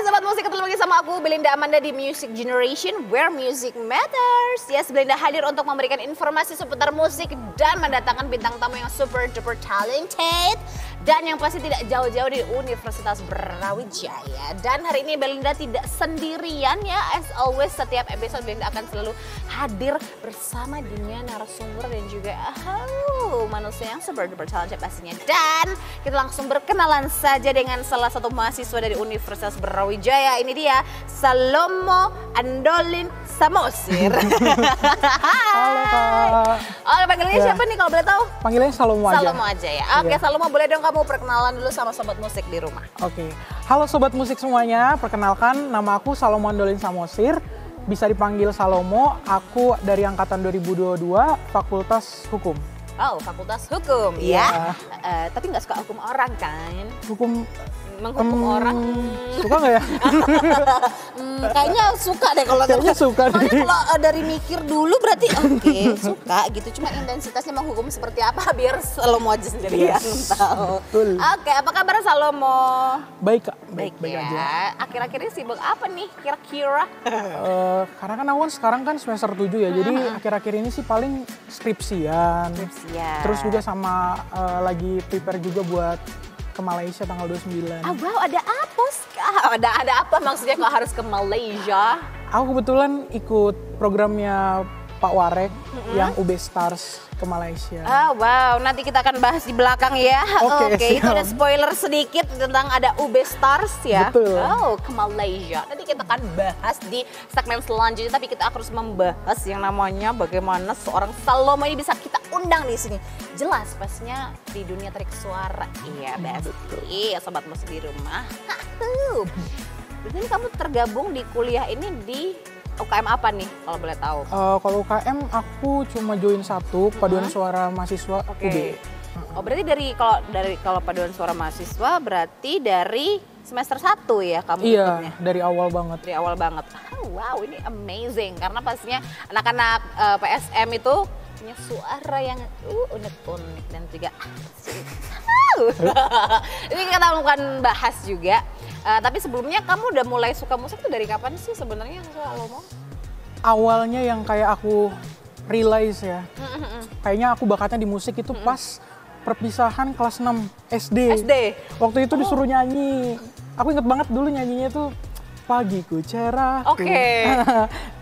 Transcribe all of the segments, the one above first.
Sobat Musik, ketemu lagi sama aku Belinda Amanda di Music Generation Where Music Matters. Yes, Belinda hadir untuk memberikan informasi seputar musik dan mendatangkan bintang tamu yang super duper talented dan yang pasti tidak jauh-jauh dari Universitas Brawijaya. Dan hari ini Belinda tidak sendirian ya, as always setiap episode Belinda akan selalu hadir bersama dengan narasumber dan juga manusia yang super duper talented pastinya. Dan kita langsung berkenalan saja dengan salah satu mahasiswa dari Universitas Brawijaya. Ini dia Salomo Andolin Samosir. Halo Kak. Oke, panggilnya siapa nih kalau boleh tahu? Panggilnya Salomo aja. Salomo aja ya. Oke, Salomo, boleh dong kamu perkenalan dulu sama sobat musik di rumah. Oke. Halo sobat musik semuanya, perkenalkan nama aku Salomo Andolin Samosir. Bisa dipanggil Salomo, aku dari angkatan 2022 Fakultas Hukum. Oh, Fakultas Hukum ya. Tapi nggak suka hukum orang kan? Hukum Menghukum orang. Suka nggak ya? Kayaknya suka deh kalau Kayaknya suka deh. Kalau dari mikir dulu berarti oke, suka gitu. Cuma intensitasnya menghukum seperti apa biar Salomo aja sendiri yang tahu. Betul. Oke, apa kabar Salomo? Baik Kak, Baik baik ya. aja. Akhir-akhir ini sibuk apa nih kira-kira? Karena kan aku sekarang kan semester 7 ya, jadi akhir-akhir ini sih paling skripsian. Skripsian. Terus juga sama lagi prepare juga buat ke Malaysia tanggal 29. Ah, wow, ada apa? Ada apa maksudnya kok harus ke Malaysia? Aku kebetulan ikut programnya Pak Warek yang UB Stars ke Malaysia. Ah, wow, nanti kita akan bahas di belakang ya. Oke, itu ada spoiler sedikit tentang ada UB Stars ya. Betul. Oh, ke Malaysia. Nanti kita akan bahas di segmen selanjutnya, tapi kita harus membahas yang namanya bagaimana seorang Salomo ini bisa kita undang di sini. Jelas pastinya di dunia tarik suara. Iya, pasti. Sobat musik di rumah. Jadi kamu tergabung di kuliah ini di UKM apa nih kalau boleh tahu? Kalau UKM aku cuma join satu, paduan suara mahasiswa UB. Oh, berarti kalau paduan suara mahasiswa berarti dari semester 1 ya kamu ikutnya? Iya, dari awal banget. Dari awal banget. Oh, wow, ini amazing karena pastinya anak-anak PSM itu punya suara yang unik-unik dan juga ini kita akan bahas juga. Tapi sebelumnya kamu udah mulai suka musik tuh dari kapan sih sebenarnya Salomo? Awalnya yang kayak aku realize ya, kayaknya aku bakatnya di musik itu pas perpisahan kelas 6 SD. Waktu itu disuruh nyanyi. Aku inget banget dulu nyanyinya tuh Pagiku Cerah. Oke.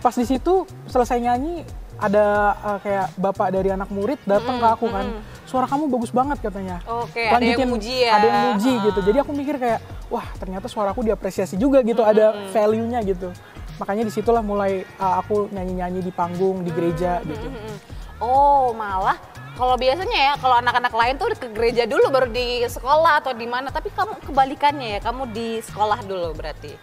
Pas di situ selesai nyanyi ada kayak bapak dari anak murid datang ke aku kan. Suara kamu bagus banget katanya. Oke, ada yang muji ya. Ada yang muji gitu. Jadi aku mikir kayak, wah ternyata suaraku diapresiasi juga gitu, ada value-nya gitu. Makanya disitulah mulai aku nyanyi-nyanyi di panggung, di gereja gitu. Oh, malah kalau biasanya ya, kalau anak-anak lain tuh ke gereja dulu baru di sekolah atau di mana. Tapi kamu kebalikannya ya, kamu di sekolah dulu berarti.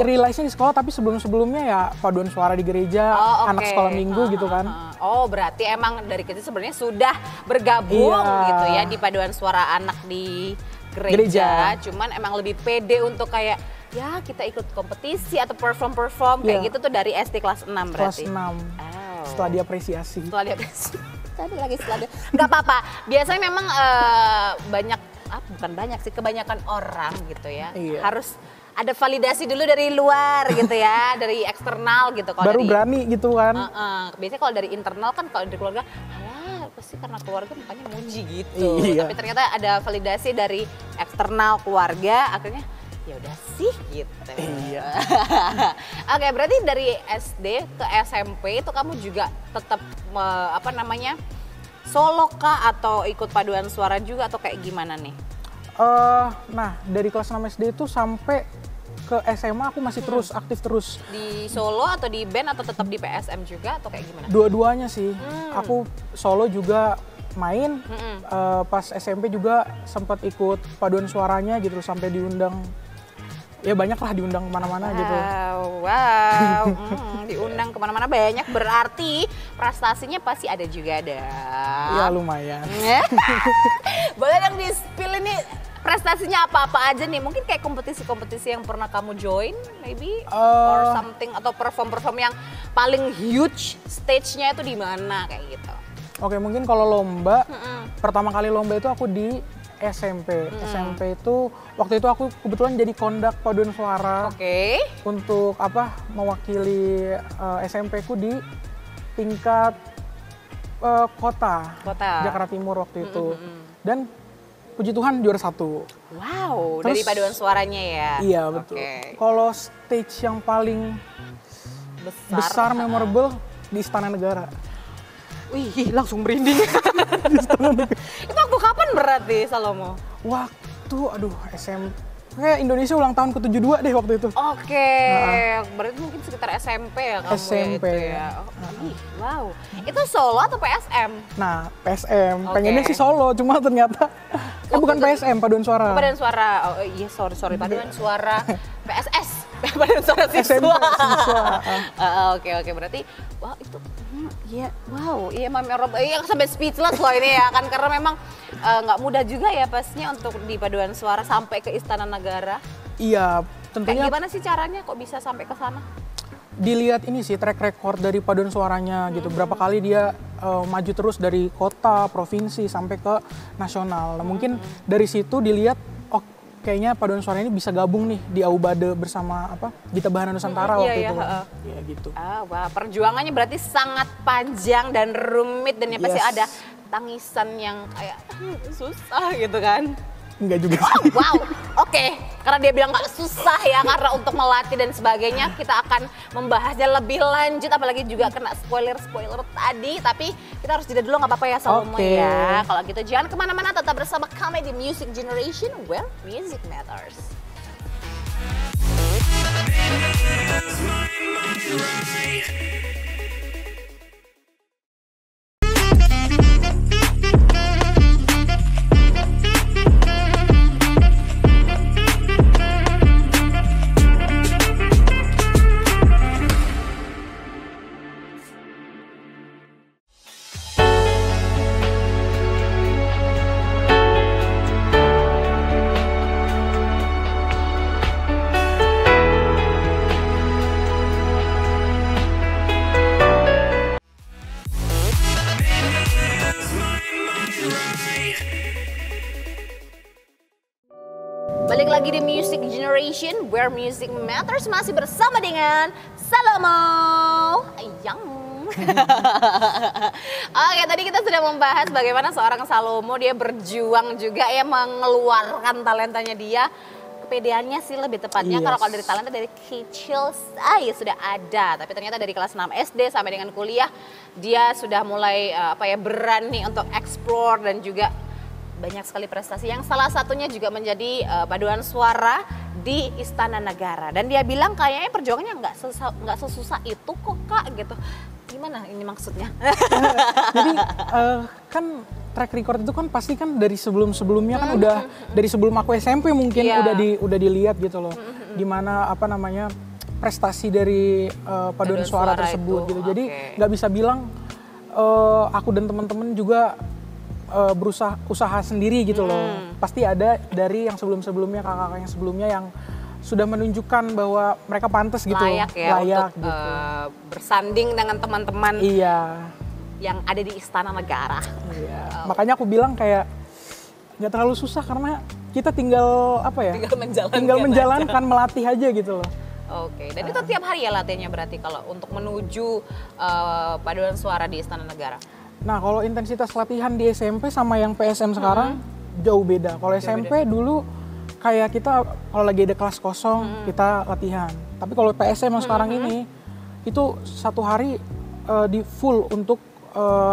Realize-nya di sekolah, tapi sebelum-sebelumnya ya paduan suara di gereja, anak sekolah minggu gitu kan. Oh, berarti emang dari kecil sebenarnya sudah bergabung gitu ya di paduan suara anak di gereja. Cuman emang lebih pede untuk kayak ya kita ikut kompetisi atau perform kayak gitu tuh dari SD kelas 6 berarti. Kelas 6. Setelah diapresiasi. Nggak apa-apa. Biasanya memang bukan banyak sih, kebanyakan orang gitu ya. Iya. Harus ada validasi dulu dari luar gitu ya, dari eksternal gitu. Baru berani gitu kan. Biasanya kalau dari internal kan, kalau dari keluarga, pasti karena keluarga makanya muji gitu. Iya. Tapi ternyata ada validasi dari eksternal keluarga, akhirnya ya udah sih gitu. Iya. Oke, berarti dari SD ke SMP itu kamu juga tetap solo kah atau ikut paduan suara juga atau kayak gimana nih? Nah, dari kelas 6 SD itu sampai ke SMA aku masih terus aktif terus. Di solo atau di band atau tetap di PSM juga atau kayak gimana? Dua-duanya sih. Aku solo juga main. Pas SMP juga sempat ikut paduan suaranya gitu sampai diundang. Ya banyak lah diundang kemana-mana gitu. Wow, diundang kemana-mana banyak berarti prestasinya pasti ada juga ada. Ya lumayan. Boleh dong di-spill ini prestasinya apa-apa aja nih? Mungkin kayak kompetisi-kompetisi yang pernah kamu join maybe or something, atau perform yang paling huge stage-nya itu di mana kayak gitu. Oke, mungkin kalau lomba, pertama kali lomba itu aku di SMP. SMP itu waktu itu aku kebetulan jadi kondak paduan suara. Oke. Untuk mewakili SMP ku di tingkat kota Jakarta Timur waktu itu. Dan puji Tuhan juara 1. Wow, Terus, dari paduan suaranya ya. Iya betul. Kalau stage yang paling besar memorable di Istana Negara. Wih, langsung merinding. Itu waktu kapan berarti, Salomo? Waktu, kayak Indonesia ulang tahun ke-72 deh waktu itu. Oke, berarti mungkin sekitar SMP ya kamu SMP. itu ya. Ih, wow. Itu solo atau PSM? Nah, PSM. Pengennya sih solo, cuma ternyata bukan PSM, paduan suara. Paduan suara. Oh iya, sorry. Paduan suara PSS. Paduan suara siswa. SMP, siswa. Oke. Berarti wow itu iya memorable. Yang sampai speechless loh ini ya kan, karena memang nggak mudah juga ya pastinya untuk di paduan suara sampai ke Istana Negara. Iya, tentunya. Kayak gimana sih caranya kok bisa sampai ke sana? Dilihat ini sih track record dari paduan suaranya gitu. Berapa kali dia maju terus dari kota, provinsi sampai ke nasional. Nah, mungkin dari situ dilihat kayaknya paduan suara ini bisa gabung nih di Aubade bersama Gita Bahana Nusantara waktu itu. Iya gitu. Wah, perjuangannya berarti sangat panjang dan rumit dan pasti ada tangisan yang kayak susah gitu kan. Enggak juga. Wow, oke. Karena dia bilang nggak susah ya, karena untuk melatih dan sebagainya kita akan membahasnya lebih lanjut, apalagi juga kena spoiler tadi. Tapi kita harus jeda dulu, nggak apa-apa ya Salomo ya. Kalau gitu jangan kemana-mana, tetap bersama kami di Music Generation where music matters. Balik lagi di Music Generation where music matters, masih bersama dengan Salomo Ayang. Oke, tadi kita sudah membahas bagaimana seorang Salomo dia berjuang juga ya mengeluarkan talentanya dia. Kepedeannya sih lebih tepatnya, kalau dari talenta dari kecil saya sudah ada, tapi ternyata dari kelas 6 SD sampai dengan kuliah dia sudah mulai berani untuk explore dan juga banyak sekali prestasi yang salah satunya juga menjadi paduan suara di Istana Negara. Dan dia bilang kayaknya perjuangannya nggak sesusah itu kok Kak gitu. Gimana ini maksudnya? Jadi kan track record itu kan pasti kan dari sebelum-sebelumnya kan udah dari sebelum aku SMP mungkin udah dilihat gitu loh. Gimana prestasi dari paduan suara tersebut gitu. Jadi nggak bisa bilang aku dan teman-teman juga usaha sendiri gitu loh. Pasti ada dari yang sebelumnya kakak-kakak yang sebelumnya yang sudah menunjukkan bahwa mereka pantas gitu. Layak untuk gitu. Bersanding dengan teman-teman yang ada di Istana Negara. Iya. Makanya aku bilang kayak nggak terlalu susah karena kita tinggal menjalankan melatih aja gitu loh. Oke, dan itu tiap hari ya latihannya berarti kalau untuk menuju paduan suara di Istana Negara? Nah, kalau intensitas latihan di SMP sama yang PSM sekarang jauh beda. Kalau SMP dulu kayak kita kalau lagi ada kelas kosong kita latihan. Tapi kalau PSM yang sekarang ini itu satu hari di full untuk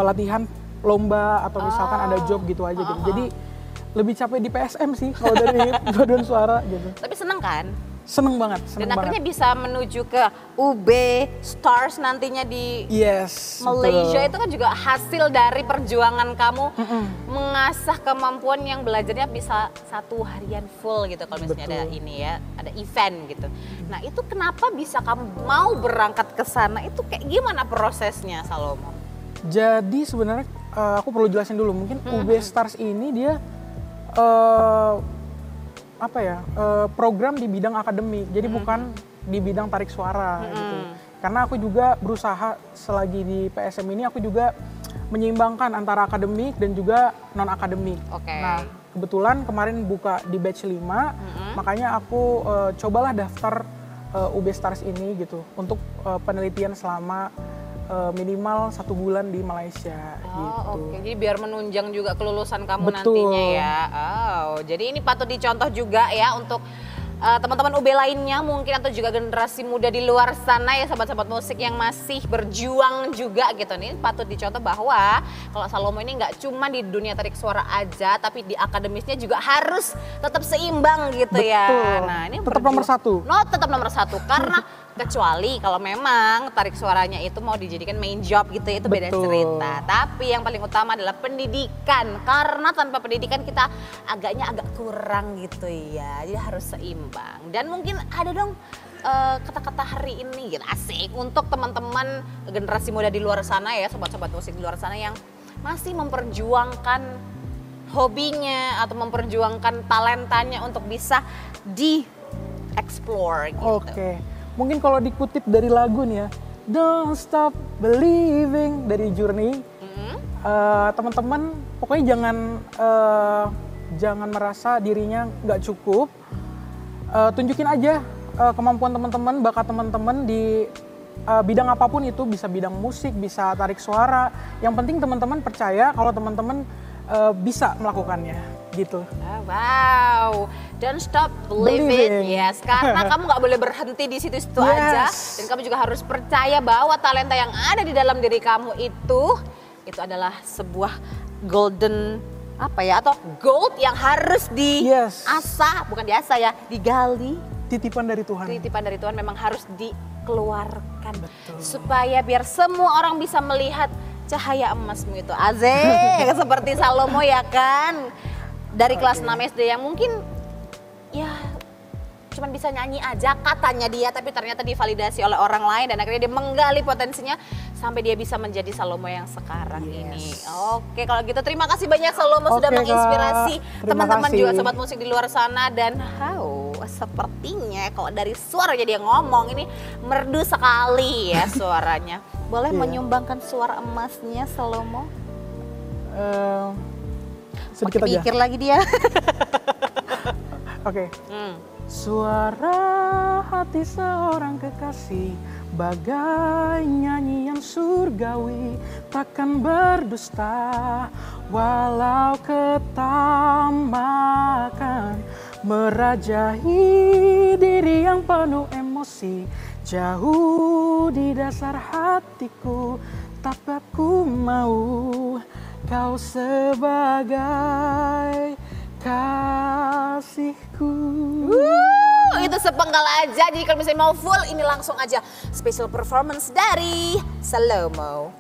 latihan lomba atau misalkan ada job gitu aja gitu. Jadi lebih capek di PSM sih kalau dari paduan suara gitu. Tapi seneng kan? Seneng banget. Dan akhirnya bisa menuju ke UB Stars nantinya di Malaysia. Betul. Itu kan juga hasil dari perjuangan kamu mengasah kemampuan yang belajarnya bisa satu harian full gitu. Kalau misalnya ada event gitu. Nah itu kenapa bisa kamu mau berangkat ke sana? Itu kayak gimana prosesnya Salomo? Jadi sebenarnya aku perlu jelasin dulu. Mungkin UB Stars ini dia program di bidang akademik, jadi bukan di bidang tarik suara gitu. Karena aku juga berusaha selagi di PSM ini aku juga menyeimbangkan antara akademik dan juga non akademik. Nah, kebetulan kemarin buka di batch 5, makanya aku cobalah daftar UB Stars ini gitu untuk penelitian selama minimal 1 bulan di Malaysia gitu. Oke. Jadi biar menunjang juga kelulusan kamu Betul. nantinya ya. Jadi ini patut dicontoh juga ya untuk teman-teman UB lainnya mungkin atau juga generasi muda di luar sana ya, sahabat-sahabat musik yang masih berjuang juga gitu nih, patut dicontoh bahwa kalau Salomo ini nggak cuma di dunia tarik suara aja, tapi di akademisnya juga harus tetap seimbang gitu. Betul. Ya. Nah ini tetap nomor 1. Tetap nomor 1 karena kecuali kalau memang tarik suaranya itu mau dijadikan main job gitu ya, itu beda Betul. cerita. Tapi yang paling utama adalah pendidikan, karena tanpa pendidikan kita agak kurang gitu ya, jadi harus seimbang. Dan mungkin ada dong kata-kata hari ini gitu, asik untuk teman-teman generasi muda di luar sana ya, sobat-sobat musik di luar sana yang masih memperjuangkan hobinya atau memperjuangkan talentanya untuk bisa di-explore gitu. Oke. Mungkin kalau dikutip dari lagu nih ya, Don't Stop Believing dari Journey, teman-teman pokoknya jangan merasa dirinya nggak cukup, tunjukin aja kemampuan teman-teman, bakat teman-teman di bidang apapun itu, bisa bidang musik, bisa tarik suara. Yang penting teman-teman percaya kalau teman-teman bisa melakukannya gitu. Wow, don't stop believing. Yes, karena kamu nggak boleh berhenti di situ-situ aja, dan kamu juga harus percaya bahwa talenta yang ada di dalam diri kamu itu adalah sebuah golden atau gold yang harus diasah, bukan diasah ya, digali. Titipan dari Tuhan. Titipan dari Tuhan memang harus dikeluarkan. Betul. Supaya biar semua orang bisa melihat cahaya emasmu itu. Azek, seperti Salomo ya kan. Dari kelas 6 SD yang mungkin ya cuman bisa nyanyi aja katanya dia, tapi ternyata divalidasi oleh orang lain dan akhirnya dia menggali potensinya sampai dia bisa menjadi Salomo yang sekarang ini. Oke, kalau gitu terima kasih banyak Salomo sudah menginspirasi teman-teman juga sobat musik di luar sana. Dan sepertinya kalau dari suaranya dia ngomong ini merdu sekali ya suaranya. Boleh menyumbangkan suara emasnya Salomo? Sedikit aja. Pikir lagi dia. Oke. Suara hati seorang kekasih bagai nyanyian surgawi, takkan berdusta walau ketamakan merajahi diri yang penuh emosi. Jauh di dasar hatiku, tapi aku mau kau sebagai kasihku. Itu sepenggal aja. Jadi kalau misalnya mau full, ini langsung aja special performance dari Salomo.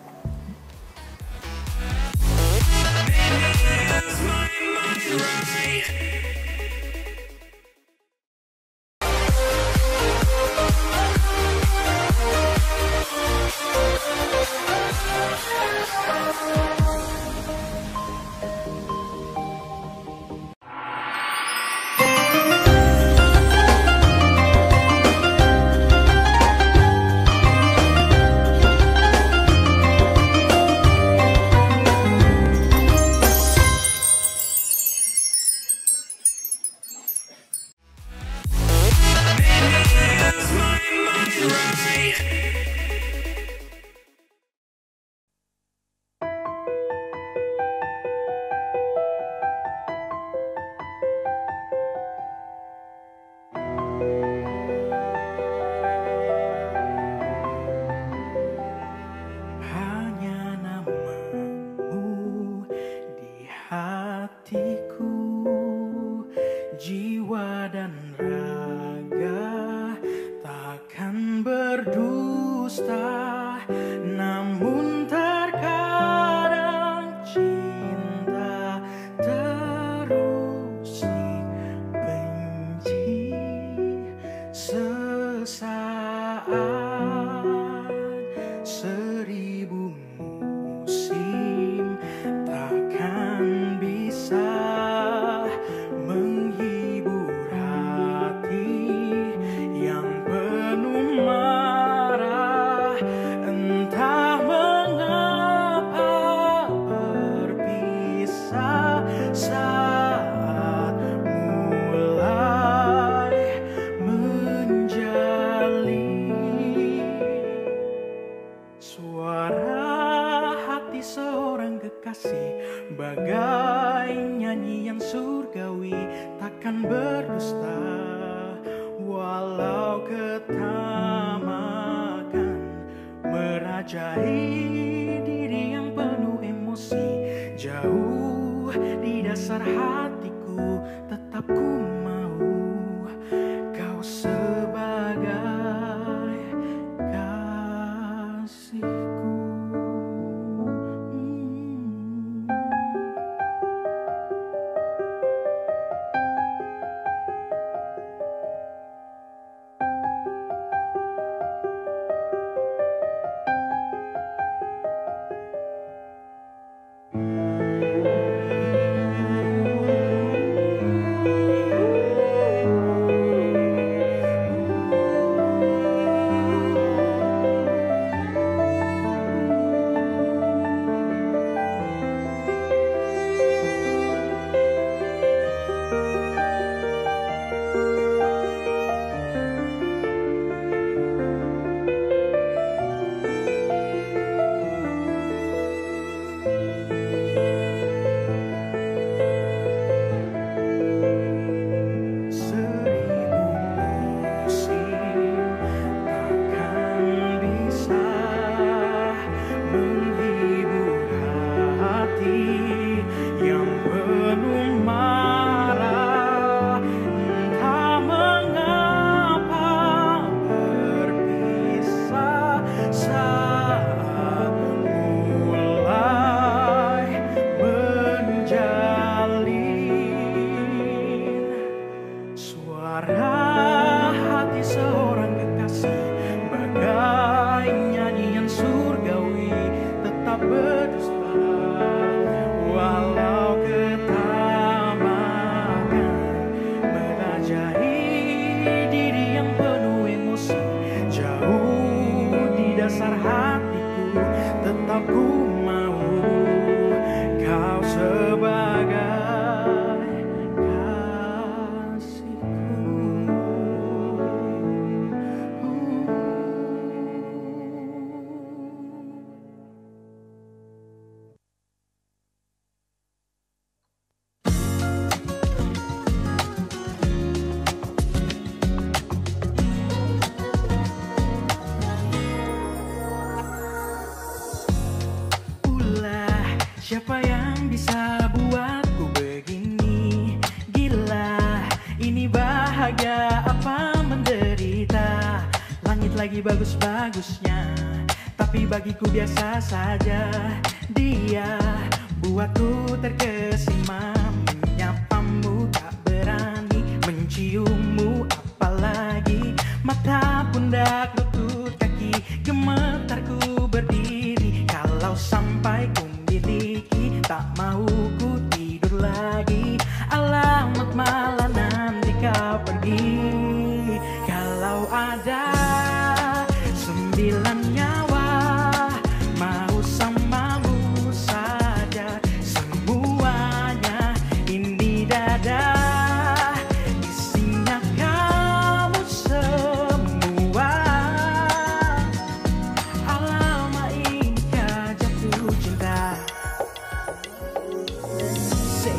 bukan berdusta, walau ketamakan merajai diri yang penuh emosi. Jauh di dasar hatiku tetap ku mau kau sebagai kasihku. Siapa yang bisa buatku begini? Gila, ini bahagia apa menderita? Langit lagi bagus-bagusnya, tapi bagiku biasa saja. Dia buatku terkesima, menyapamu tak berani, menciummu apalagi. Mata, pundak, lutut, kaki, gemetarku berdiri. Kalau sampai ku miliki, tak mau ku tidur lagi. Alamat malah nanti kau pergi. Kalau ada 9 nyawa, mau samamu saja. Semuanya ini dada, isinya kamu semua. Alamak indah jatuh cinta. Say,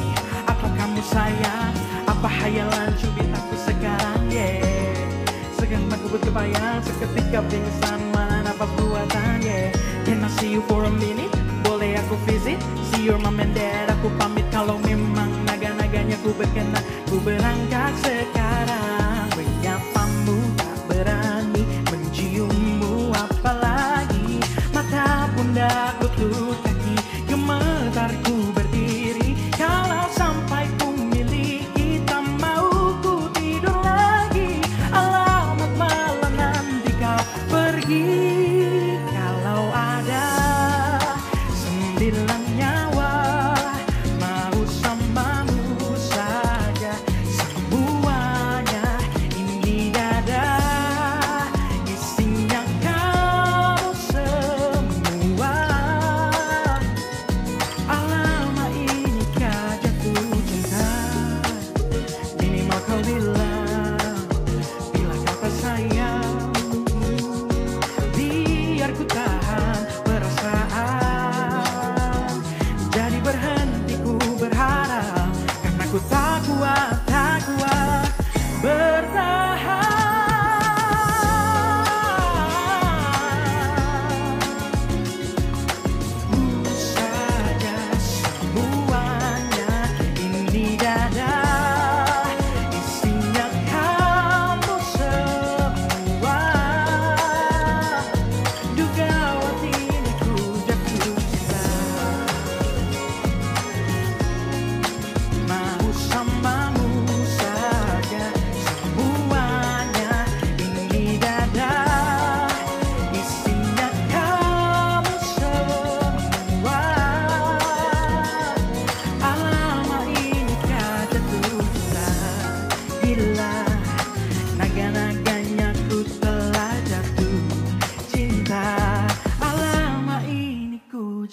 apa kamu sayang? Apa hayalan cubit aku sekarang? Yeah, sekarang aku berkebayang, seketika pingsan, mana nafas buatan. Yeah, can I see you for a minute? Boleh aku visit? See your mom and dad. Aku pamit kalau memang naga-naganya ku berkenan. Ku berangkat sekarang, menyapamu tak berani, menciummu apalagi. Mata, pundak, lutut, kaki, gemetarku berdiri. Kalau sampai ku miliki, tak mau ku tidur lagi. Alamat malam nanti kau pergi. Kalau ada 9 nyawa, mau samamu saja. Semuanya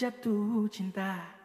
jatuh cinta.